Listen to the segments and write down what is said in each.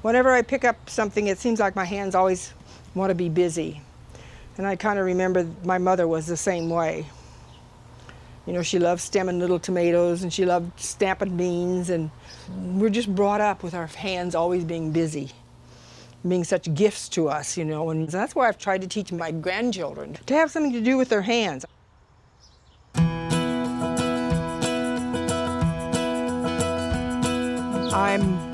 Whenever I pick up something, it seems like my hands always want to be busy. And I kind of remember my mother was the same way. You know, she loved stemming little tomatoes and she loved stamping beans, and we're just brought up with our hands always being busy, being such gifts to us, you know, and that's why I've tried to teach my grandchildren to have something to do with their hands. I'm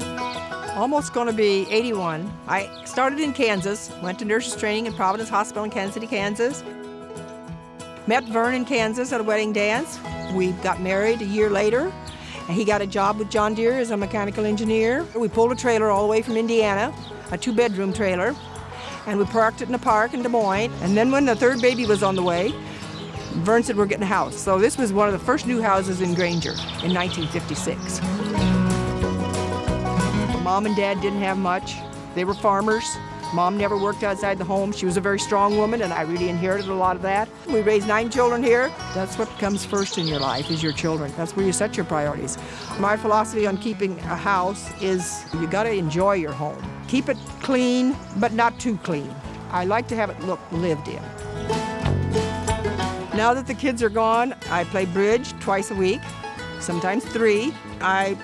almost going to be 81. I started in Kansas, went to nurses training in Providence Hospital in Kansas City, Kansas. Met Vern in Kansas at a wedding dance. We got married a year later, and he got a job with John Deere as a mechanical engineer. We pulled a trailer all the way from Indiana, a 2-bedroom trailer, and we parked it in a park in Des Moines. And then when the third baby was on the way, Vern said, we're getting a house. So this was one of the first new houses in Granger in 1956. Mom and Dad didn't have much. They were farmers. Mom never worked outside the home. She was a very strong woman, and I really inherited a lot of that. We raised 9 children here. That's what comes first in your life, is your children. That's where you set your priorities. My philosophy on keeping a house is you gotta enjoy your home. Keep it clean, but not too clean. I like to have it look lived in. Now that the kids are gone, I play bridge twice a week, sometimes 3. I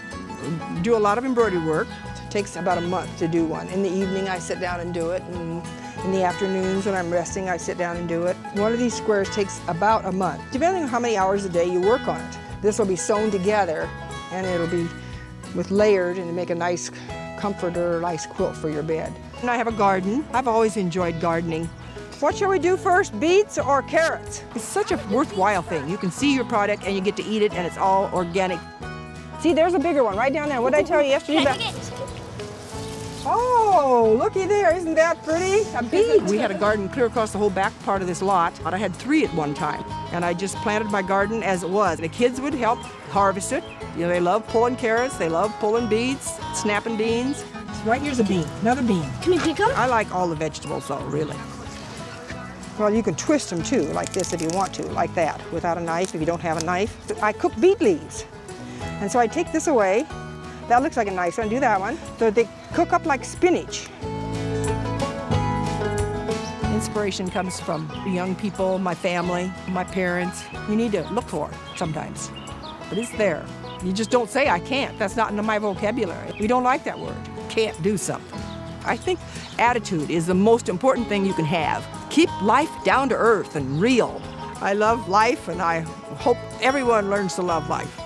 do a lot of embroidery work. Takes about a month to do one. In the evening, I sit down and do it, and in the afternoons when I'm resting, I sit down and do it. One of these squares takes about a month, depending on how many hours a day you work on it. This will be sewn together, and it'll be with layered and make a nice comforter, nice quilt for your bed. And I have a garden. I've always enjoyed gardening. What shall we do first, beets or carrots? It's such a worthwhile thing. You can see your product and you get to eat it, and it's all organic. See, there's a bigger one right down there. What did I tell you yesterday? Oh, looky there, isn't that pretty? A beet. We had a garden clear across the whole back part of this lot. I had 3 at one time, and I just planted my garden as it was. The kids would help harvest it. You know, they love pulling carrots, they love pulling beets, snapping beans. Right here's a bean, another bean. Can we pick them? I like all the vegetables though, really. Well, you can twist them too, like this if you want to, like that, without a knife if you don't have a knife. I cook beet leaves, and so I take this away. That looks like a nice one, do that one. So they cook up like spinach. Inspiration comes from young people, my family, my parents. You need to look for it sometimes, but it's there. You just don't say, I can't. That's not in my vocabulary. We don't like that word, can't do something. I think attitude is the most important thing you can have. Keep life down to earth and real. I love life, and I hope everyone learns to love life.